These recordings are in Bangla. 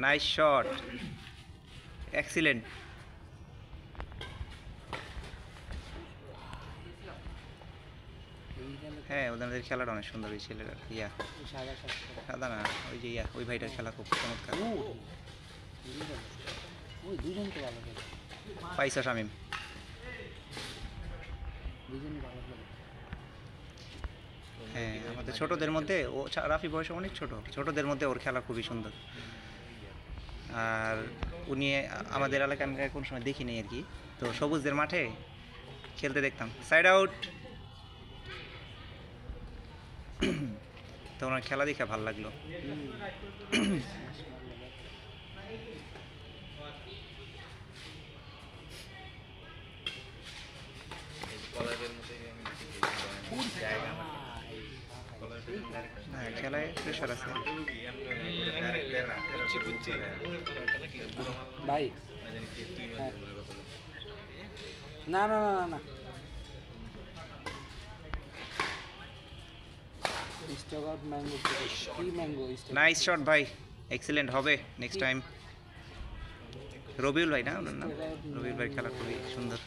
Nice shot, excellent. হ্যাঁ, ওদের খেলাটা অনেক সুন্দর, ওই ছেলেটার ইয়া সাদা না, ওই যে ইয়া ওই ভাইটার খেলা খুব চমৎকার। পাইছো শামিম? হ্যাঁ, আমাদের ছোটদের মধ্যে ও রাফি বয়সে অনেক ছোট, ছোটদের মধ্যে ওর খেলা খুবই সুন্দর। আর উনি আমাদের এলাকায় আমি কোন সময় দেখিনি আর কি, তো সবুজদের মাঠে খেলতে দেখতাম, সাইড আউট। তো ওনার খেলা দেখে ভালো লাগলো। খেলায় প্রেশার আছে ভাই। না না না না, নাইস শট ভাই, এক্সিলেন্ট হবে নেক্সট টাইম। রবিউল ভাই না ওনার নাম? রবিউল ভাই খেলা খুবই সুন্দর।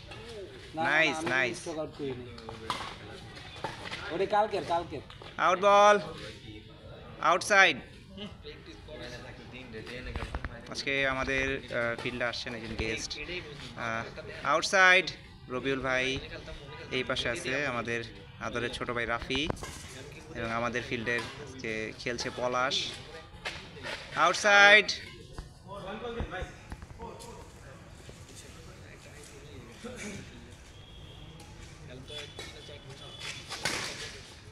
নাইস নাইস, ওরে কালকের কালকের আউট বল, আউটসাইড। আজকে আমাদের ফিল্ডে আসছেন একজন গেস্ট, আউটসাইড। রবিউল ভাই এই পাশে আছে আমাদের আদরের ছোট ভাই রাফি, এবং আমাদের ফিল্ডের আজকে খেলছে পলাশ, আউটসাইড।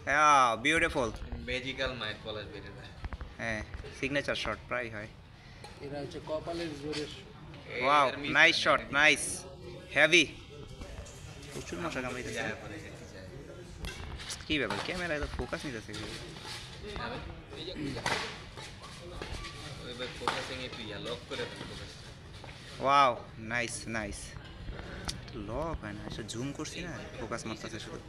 হ্যাঁ, বিউটিফুল, ম্যাজিক্যাল মাইট পলাশ বেরিয়ে যায়। হ্যাঁ, সিগনেচার শট প্রায় হয়। এরা হচ্ছে কপালের জোরে। Wow, nice shot, nice, heavy. প্রচুর মশা কামড়াইতেছে। কি ব্যাপার, ক্যামেরায় তো ফোকাস নিতেছে। Wow, nice nice. লক হয় না, এসে জুম করছি না, ফোকাস মারতেছে শুধু।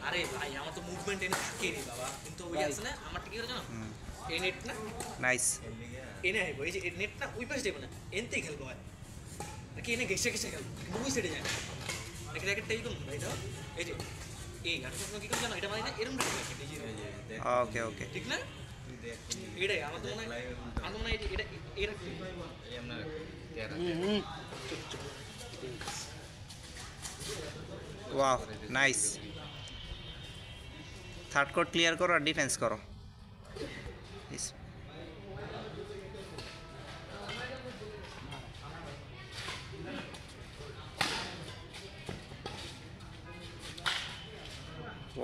আরে ভাই আমার তো মুভমেন্ট এনে থাকে রে বাবা, কিন্তু ওই আছে না আমারটা কি করে জানো, এই নেট না, নাইস এনে আইবো, এই যে নেট না ওই পাশে যাবে না, এনতেই খেলবো হয় নাকি এনে ঘেসে ঘেসে খেলবো, কিন্তু ওই সাইডে যায় না নাকি র্যাকেটটাই করুন ভাই। এটা এই যে এই আর কখনো কি করে জানো, এটা মানে না এরকম র্যাকেট, এই যে ওকে ওকে, ঠিক না, এটাই আমার তো মনে হয়, আমার মনে হয় এটা এরকম। Wow, nice. Third court clear করো আর ডিফেন্স করো।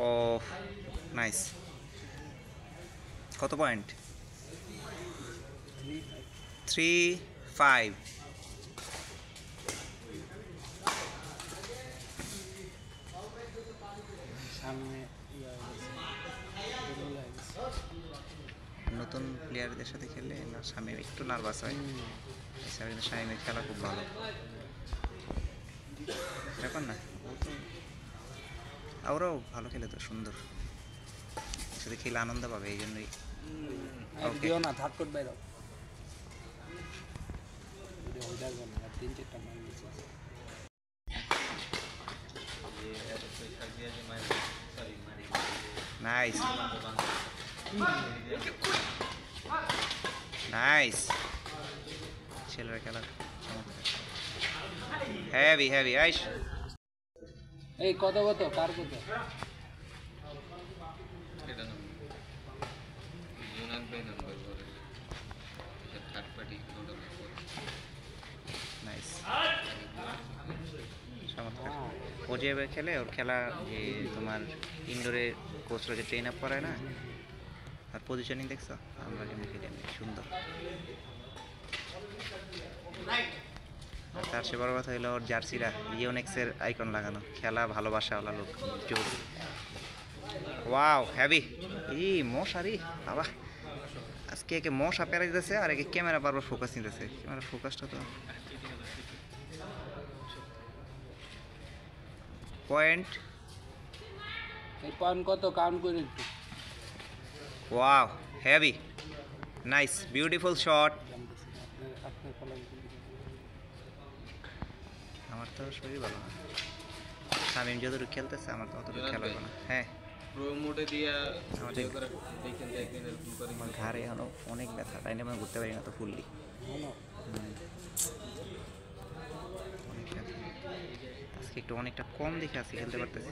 ও নাইস। কত পয়েন্ট? 3-5। নতুন প্লেয়ারদের সাথে খেললে না শামীম একটু নার্ভাস হয়, এছাড়া কিন্তু শামীমের খেলা খুব ভালো ব্যাপার না, ওরাও ভালো খেলে তো সুন্দর, সাথে খেলে আনন্দ পাবে, এই জন্যই। দিও না, থার্ড কোর্ট বাইরে তিন চারটা মান দিচ্ছে। নাইস নাইস, ছেলেরা খেলা হেভি হেভি। আইস এই কত কত কার কত? নাইস, চমৎকার। ও যেভাবে খেলে, ওর খেলা যে তোমার ইনডোরে কোচরা যে ট্রেন আপ করায় না, আর পজিশনিং দেখছো, আমরা যেমন খেলি সুন্দর। আর তার সে বড় কথা হলো ওর জার্সিরা ইওনেক্সের আইকন লাগানো, খেলা ভালোবাসাওয়ালা লোক জোর। Wow heavy. এই মশারি বাবা, আজকে একে মশা পেরে দিতেছে আর একে ক্যামেরা বারবার ফোকাস নিতেছে, ক্যামেরা ফোকাসটা তো পয়েন্ট। এই পয়েন্ট কত কাউন্ট করে একটু। Wow, heavy, nice, beautiful shot. আপনার কলেজ আমার তো শরীর ভালো না, শামিম যতটুকু খেলতেছে আমার তো অতটুকু খেলা হবে না। হ্যাঁ, প্রো মোডে দিয়া আমাদের- ভিডিও করে দেখেন দেখবেন এরকম করে আমার ঘাড়ে এখনো অনেক ব্যথা, তাই না আমি ঘুরতে পারি না তো ফুললি। অনেক ব্যথা। আজকে একটু অনেকটা কম দেখে আজকে খেলতে পারতেছি।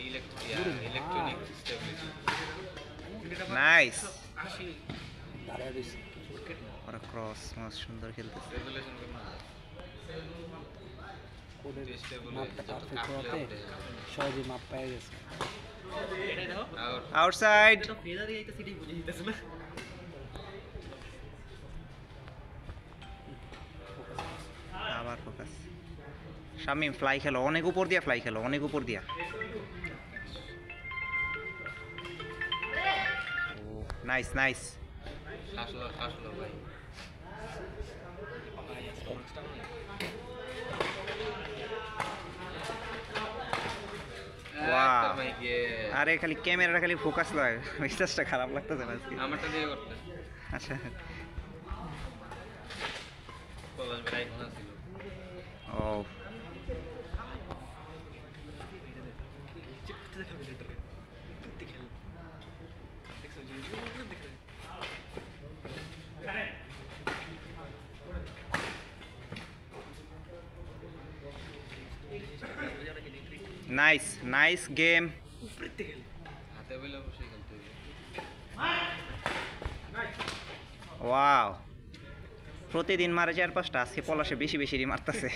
ইলেকট্রনিক স্টেবিলিটি নাইস, দাঁড়ায় রয়েছে। ওরা ক্রস মাস সুন্দর খেলতেছে। রেজুলেশন করুন না কোডের Stable মাপটা যত পারফেক্ট কাটলে হওয়াতে update। সহজে মাপ পেয়ে গেছে। আউট আউটসাইড, আবার ফোকাস। শামিম ফ্লাই খেলো, অনেক উপর দিয়া ফ্লাই খেলো, অনেক উপর দিয়া। নাইস নাইস, আসলো ভাই Wow. একটা ভাই গিয়ে আরে খালি ক্যামেরাটা খালি ফোকাস লাগে, মেসেজটা খারাপ লাগতেছে না আজকে। আমারটা দিয়ে করতে আচ্ছা, কলেজ বের আইকন ছিল ও নাইস নাইস গেম। হাতে বেলে বসে খেলতে হবে ওয়াও, প্রতিদিন মারে 4-5টা, আজকে পলাশে বেশি বেশি মারতেছে।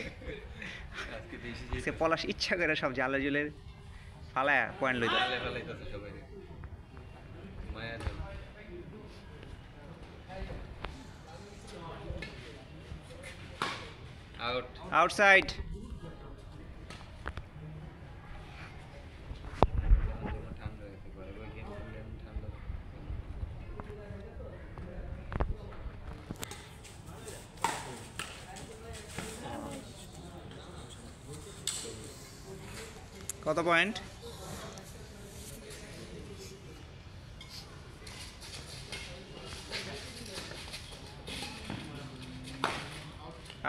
আজকে দেশি আজকে পলাশ ইচ্ছা করে সব জালে জুলে ফালায়া পয়েন্ট লইতে। যে ফেলাইতেছে সবাই মায়া জল আউট আউটসাইড, ঠান্ডা হতে পারে ওই গেম ঠান্ডা কত পয়েন্ট?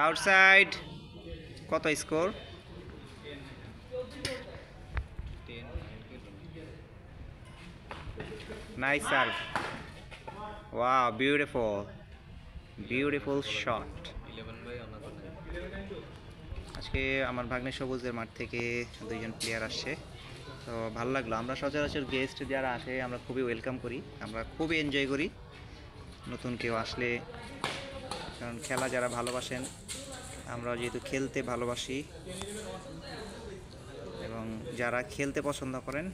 আউটসাইড, কত score? 10 nice serve, wow, beautiful beautiful shot. 11 by another আজকে আমার ভাগ্নে সবুজের মাঠ থেকে 2জন প্লেয়ার আসছে, তো ভালো লাগলো। আমরা সচরাচর গেস্ট যারা আসে আমরা খুবই ওয়েলকাম করি, আমরা খুবই এনজয় করি নতুন কেউ আসলে, কারণ খেলা যারা ভালোবাসেন, আমরা যেহেতু খেলতে ভালোবাসি এবং যারা খেলতে পছন্দ করেন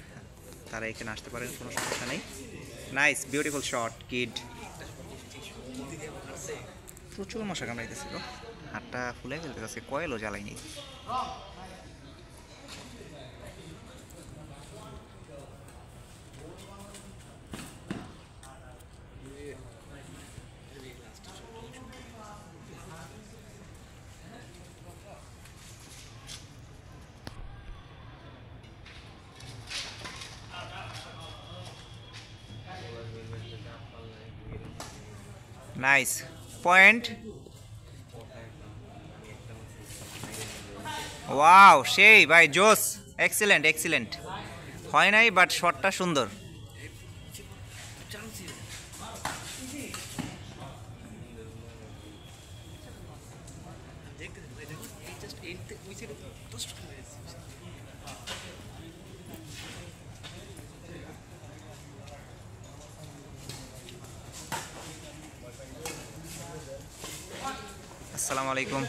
তারা এখানে আসতে পারেন, কোনো সমস্যা নেই। Nice beautiful shot kid. প্রচুর মশা কামড়াইতেছিল, হাতটা ফুলে ফেলতে যাচ্ছে, কয়েলও জ্বালাইনি। নাইস পয়েন্ট, ওয়াও সেই ভাই জোস, এক্সিলেন্ট এক্সিলেন্ট, হয় নাই বাট শটটা সুন্দর। আসসালামু আলাইকুম।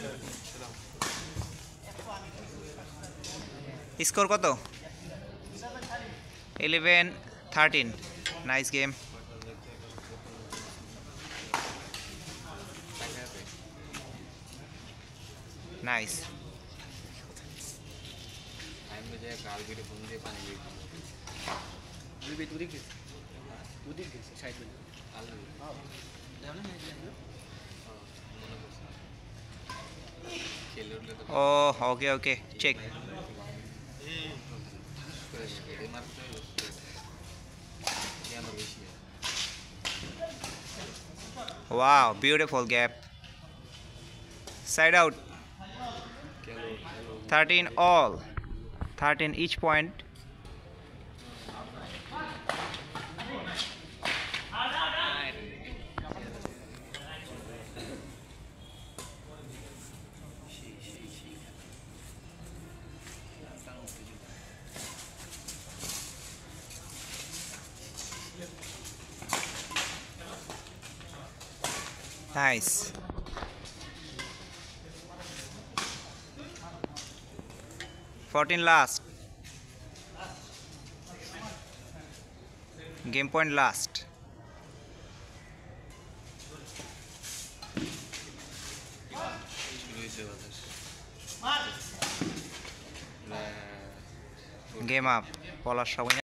স্কোর কত? 11-13, নাইস গেম। নাইস, টাইম में जाए काल गिरे फोन दे पानी गिरे উদিক গেছে, উদিক গেছে সাইড में। आल জানো না এটা? खेल उठले तो ও ওকে ওকে চেক। এই মাত্র আমার বেশি Wow, beautiful gap. Side out. খেলো 13 all. 13 each point. Nice. Fourteen last. Game point last. শুরু হয়েছে বাতাস Game up. পলাশ সবাই